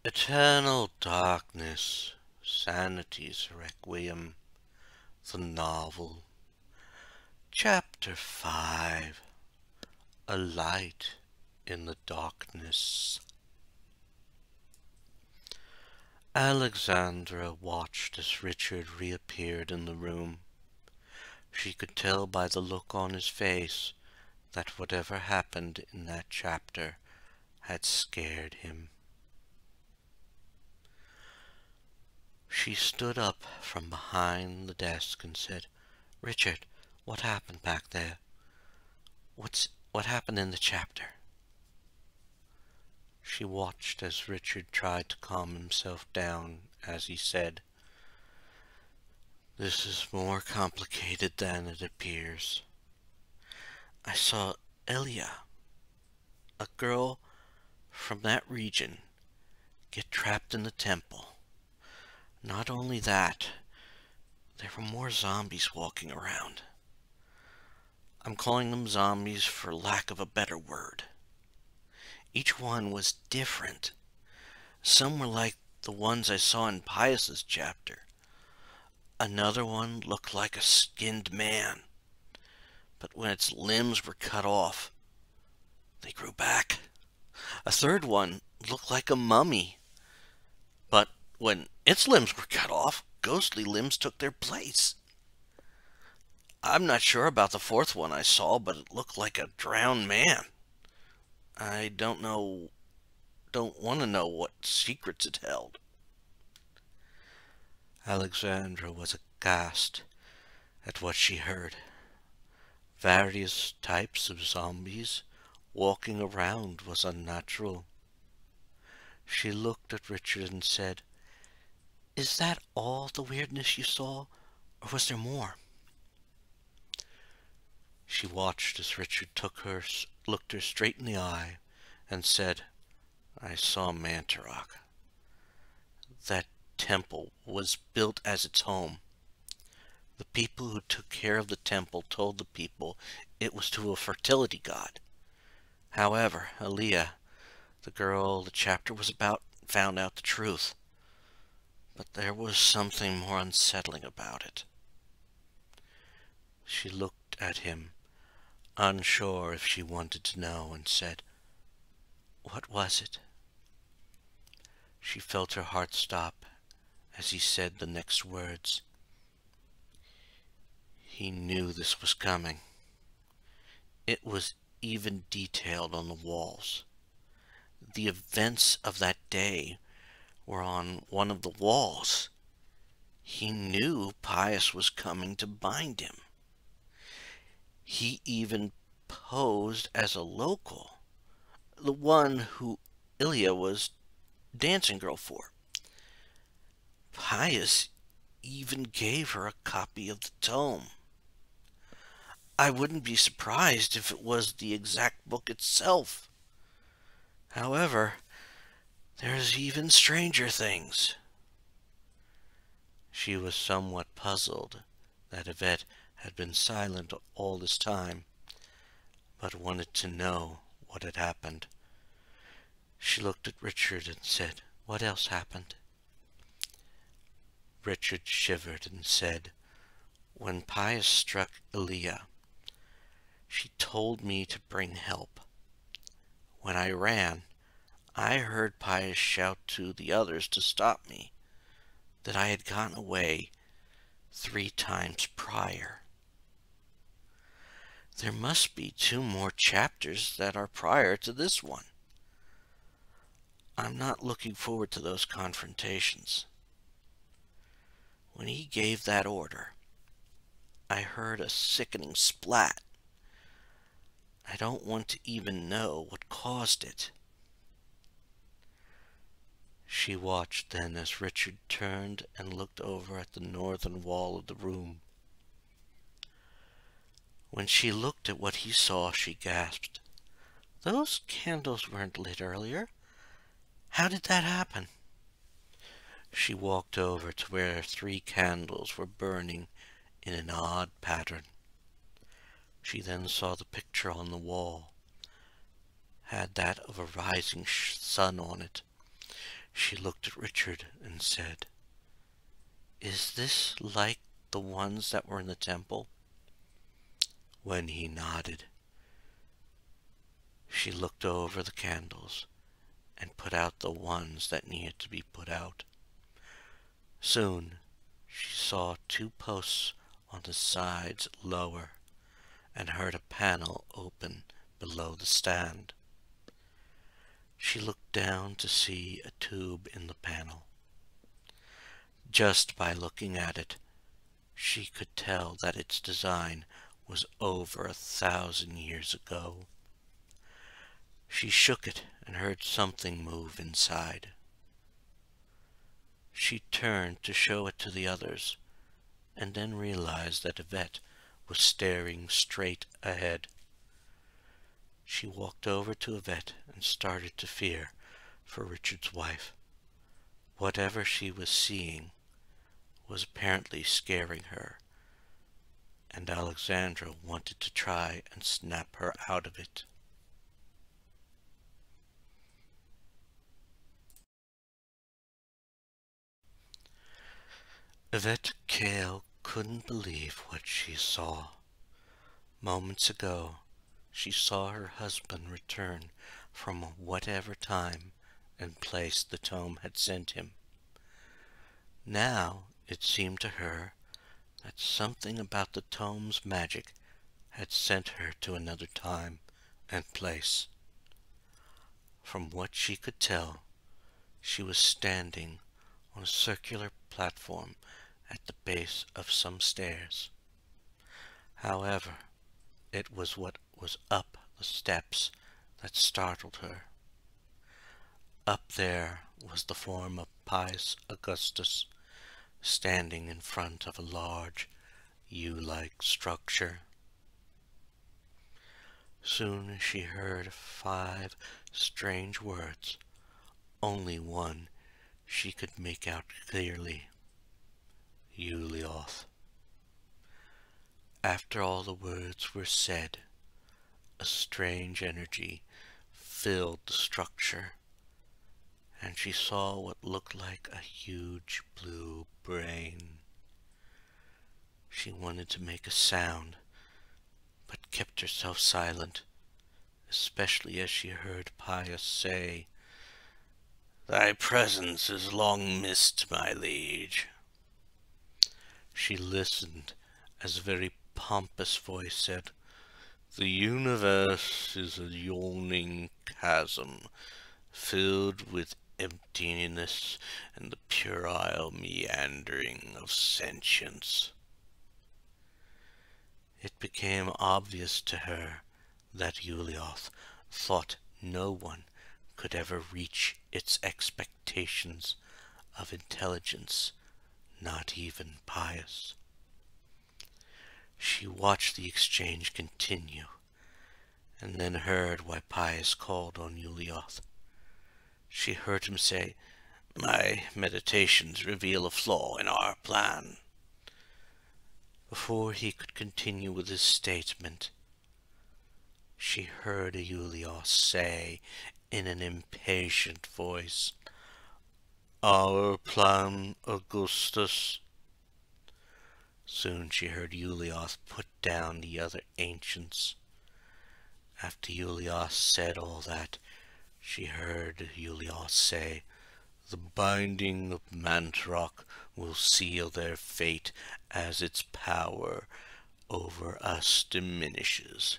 Eternal Darkness, Sanity's Requiem, the novel. Chapter 5, A Light in the Darkness. Alexandra watched as Richard reappeared in the room. She could tell by the look on his face that whatever happened in that chapter had scared him. She stood up from behind the desk and said, "Richard, what happened back there? What happened in the chapter?" She watched as Richard tried to calm himself down as he said, "This is more complicated than it appears. I saw Elia, a girl from that region, get trapped in the temple. Not only that, there were more zombies walking around. I'm calling them zombies for lack of a better word. Each one was different. Some were like the ones I saw in Pius's chapter. Another one looked like a skinned man, but when its limbs were cut off, they grew back. A third one looked like a mummy, but when its limbs were cut off, ghostly limbs took their place. I'm not sure about the fourth one I saw, but it looked like a drowned man. I don't want to know what secrets it held." Alexandra was aghast at what she heard. Various types of zombies walking around was unnatural. She looked at Richard and said, "Is that all the weirdness you saw, or was there more?" She watched as Richard looked her straight in the eye and said, "I saw Mantarok. That temple was built as its home. The people who took care of the temple told the people it was to a fertility god. However, Aaliyah, the girl the chapter was about, found out the truth. But there was something more unsettling about it." She looked at him, unsure if she wanted to know, and said, "What was it?" She felt her heart stop as he said the next words. He knew this was coming. It was even detailed on the walls. The events of that day were on one of the walls. He knew Pius was coming to bind him. He even posed as a local, the one who Ilya was dancing girl for. Pius even gave her a copy of the tome. I wouldn't be surprised if it was the exact book itself. However, there's even stranger things." She was somewhat puzzled that Yvette had been silent all this time, but wanted to know what had happened. She looked at Richard and said, "What else happened?" Richard shivered and said, "When Pius struck Elia, she told me to bring help. When I ran, I heard Pius shout to the others to stop me, that I had gotten away 3 times prior. There must be 2 more chapters that are prior to this one. I'm not looking forward to those confrontations. When he gave that order, I heard a sickening splat. I don't want to even know what caused it." She watched then as Richard turned and looked over at the northern wall of the room. When she looked at what he saw, she gasped, "Those candles weren't lit earlier. How did that happen?" She walked over to where 3 candles were burning in an odd pattern. She then saw the picture on the wall had that of a rising sun on it. She looked at Richard and said, "Is this like the ones that were in the temple?" When he nodded, she looked over the candles and put out the ones that needed to be put out. Soon she saw two posts on the sides lower and heard a panel open below the stand. She looked down to see a tube in the panel. Just by looking at it, she could tell that its design was over 1,000 years ago. She shook it and heard something move inside. She turned to show it to the others, and then realized that Yvette was staring straight ahead. She walked over to Yvette and started to fear for Richard's wife. Whatever she was seeing was apparently scaring her, and Alexandra wanted to try and snap her out of it. Yvette Kale couldn't believe what she saw. Moments ago, she saw her husband return from whatever time and place the tome had sent him. Now it seemed to her that something about the tome's magic had sent her to another time and place. From what she could tell, she was standing on a circular platform at the base of some stairs. However, it was what was up the steps that startled her. Up there was the form of Pius Augustus, standing in front of a large, U-like structure. Soon she heard 5 strange words, only one she could make out clearly: Ulioth. After all the words were said, a strange energy filled the structure, and she saw what looked like a huge blue brain. She wanted to make a sound, but kept herself silent, especially as she heard Pius say, "Thy presence is long missed, my liege." She listened as a very pompous voice said, "The universe is a yawning chasm, filled with emptiness and the puerile meandering of sentience." It became obvious to her that Ulioth thought no one could ever reach its expectations of intelligence, not even Pius. She watched the exchange continue, and then heard why Pius called on Ulioth. She heard him say, "My meditations reveal a flaw in our plan." Before he could continue with his statement, she heard Ulioth say in an impatient voice, "Our plan, Augustus." Soon she heard Ulioth put down the other ancients. After Ulioth said all that, she heard Ulioth say, "The binding of Mantarok will seal their fate as its power over us diminishes."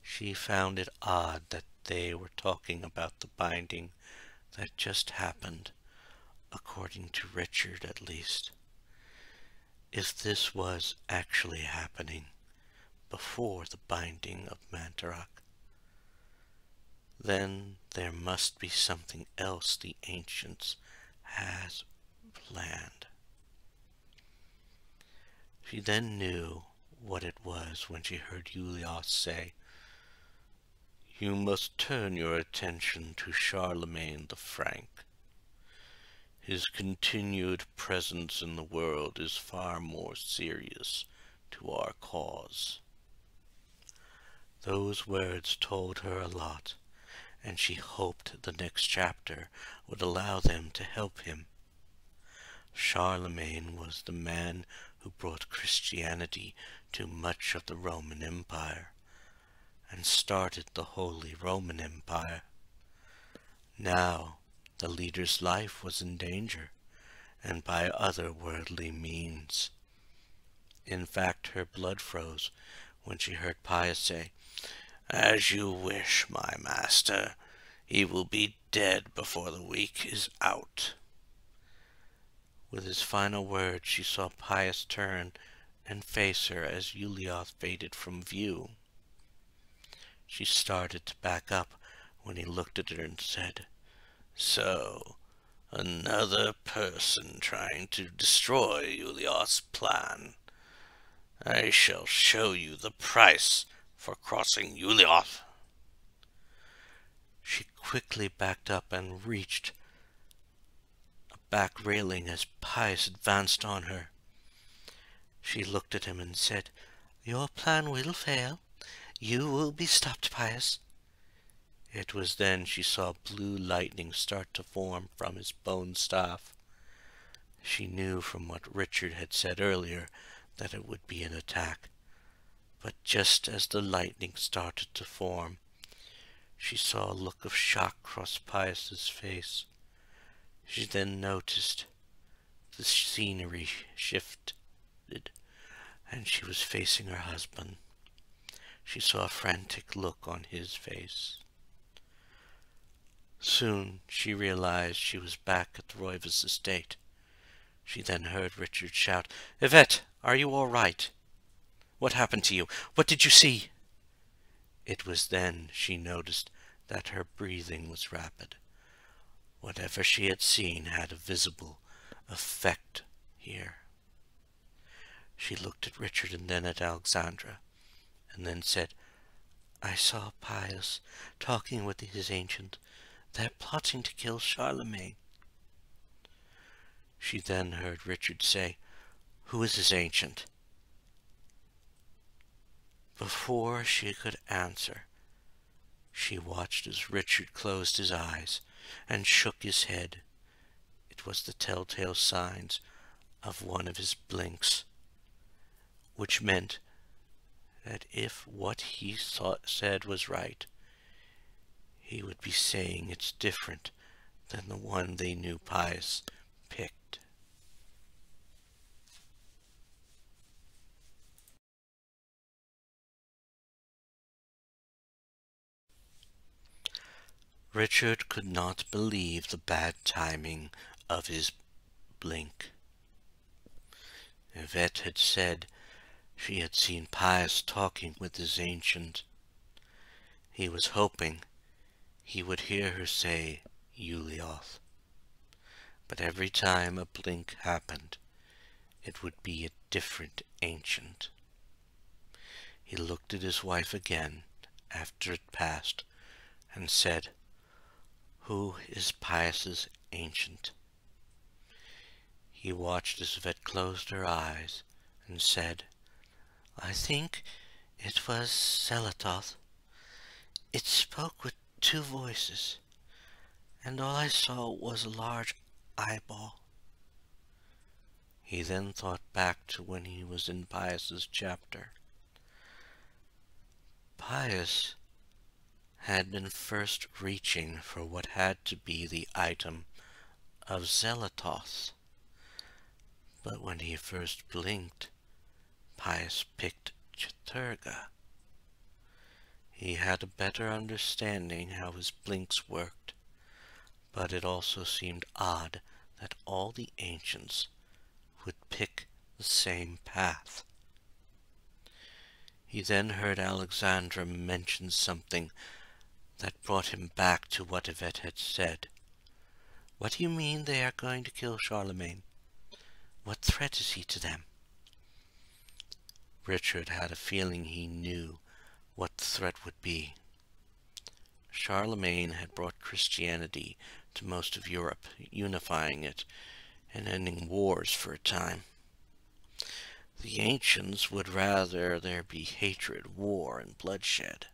She found it odd that they were talking about the binding that just happened, according to Richard at least. If this was actually happening before the binding of Mantarok, then there must be something else the ancients has planned. She then knew what it was when she heard Ulioth say, "You must turn your attention to Charlemagne the Frank. His continued presence in the world is far more serious to our cause." Those words told her a lot, and she hoped the next chapter would allow them to help him. Charlemagne was the man who brought Christianity to much of the Roman Empire, and started the Holy Roman Empire. Now the leader's life was in danger, and by otherworldly means. In fact, her blood froze when she heard Pius say, "As you wish, my master. He will be dead before the week is out." With his final words, she saw Pius turn and face her as Ulyaoth faded from view. She started to back up when he looked at her and said, "So, another person trying to destroy Ulyaoth's plan. I shall show you the price for crossing Ulyaoth." She quickly backed up and reached a back railing as Pius advanced on her. She looked at him and said, "Your plan will fail. You will be stopped, Pius." It was then she saw blue lightning start to form from his bone staff. She knew from what Richard had said earlier that it would be an attack. But just as the lightning started to form, she saw a look of shock cross Pius's face. She then noticed the scenery shifted, and she was facing her husband. She saw a frantic look on his face. Soon she realized she was back at the Roivas estate. She then heard Richard shout, "Yvette, are you all right? What happened to you? What did you see?" It was then she noticed that her breathing was rapid. Whatever she had seen had a visible effect here. She looked at Richard and then at Alexandra, and then said, "I saw Pius talking with his ancient. They're plotting to kill Charlemagne." She then heard Richard say, "Who is his ancient?" Before she could answer, she watched as Richard closed his eyes and shook his head. It was the telltale signs of one of his blinks, which meant that if what he said was right, he would be saying it's different than the one they knew Pius picked. Richard could not believe the bad timing of his blink. Yvette had said she had seen Pius talking with his ancient. He was hoping he would hear her say Ulyaoth. But every time a blink happened, it would be a different ancient. He looked at his wife again after it passed and said, "Who is Pius's ancient?" He watched as Yvette closed her eyes and said, "I think it was Zelatoth. It spoke with two voices, and all I saw was a large eyeball." He then thought back to when he was in Pius's chapter. Pius had been first reaching for what had to be the item of Zelatoth. But when he first blinked, Pius picked Chiturga. He had a better understanding how his blinks worked, but it also seemed odd that all the ancients would pick the same path. He then heard Alexandra mention something that brought him back to what Yvette had said. "What do you mean they are going to kill Charlemagne? What threat is he to them?" Richard had a feeling he knew what the threat would be. Charlemagne had brought Christianity to most of Europe, unifying it and ending wars for a time. The ancients would rather there be hatred, war, and bloodshed.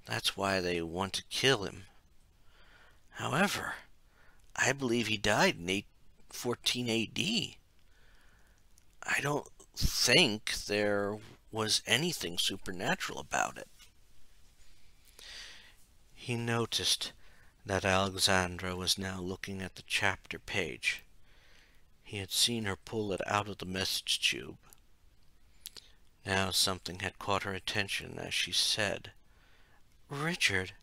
That's why they want to kill him. However, I believe he died in 14 AD. I don't think there was anything supernatural about it. He noticed that Alexandra was now looking at the chapter page. He had seen her pull it out of the message tube. Now something had caught her attention as she said, "Richard,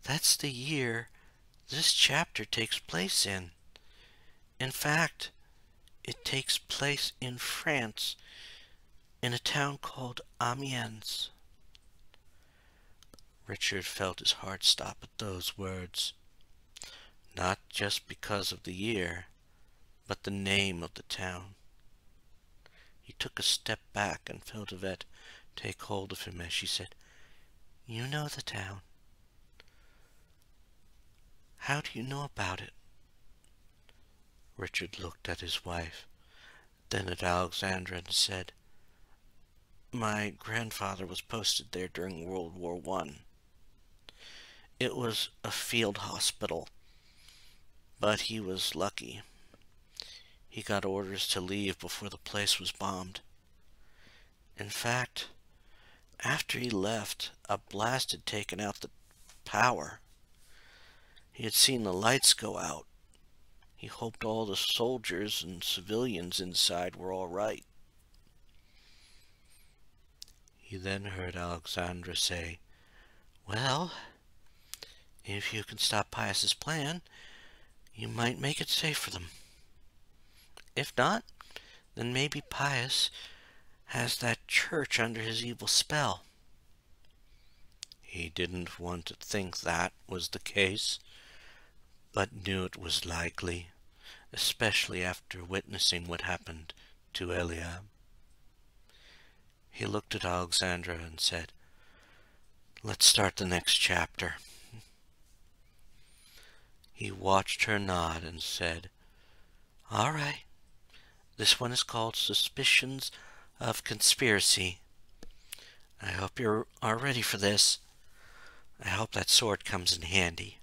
that's the year this chapter takes place in. In fact, it takes place in France, in a town called Amiens." Richard felt his heart stop at those words, not just because of the year, but the name of the town. He took a step back and felt Yvette take hold of him as she said, "You know the town. How do you know about it?" Richard looked at his wife, then at Alexandra and said, "My grandfather was posted there during World War I. It was a field hospital, but he was lucky. He got orders to leave before the place was bombed. In fact, after he left, a blast had taken out the power. He had seen the lights go out. He hoped all the soldiers and civilians inside were all right." He then heard Alexandra say, "Well, if you can stop Pius's plan, you might make it safe for them. If not, then maybe Pius has that church under his evil spell." He didn't want to think that was the case, but knew it was likely, especially after witnessing what happened to Elia. He looked at Alexandra and said, "Let's start the next chapter." He watched her nod and said, "All right. This one is called Suspicions of Conspiracy. I hope you are ready for this. I hope that sword comes in handy."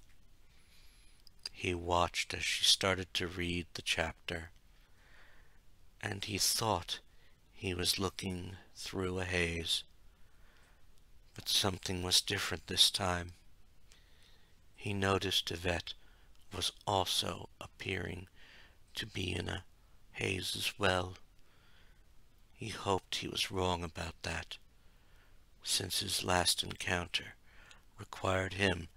He watched as she started to read the chapter, and he thought he was looking through a haze. But something was different this time. He noticed Yvette was also appearing to be in a haze as well. He hoped he was wrong about that, since his last encounter required him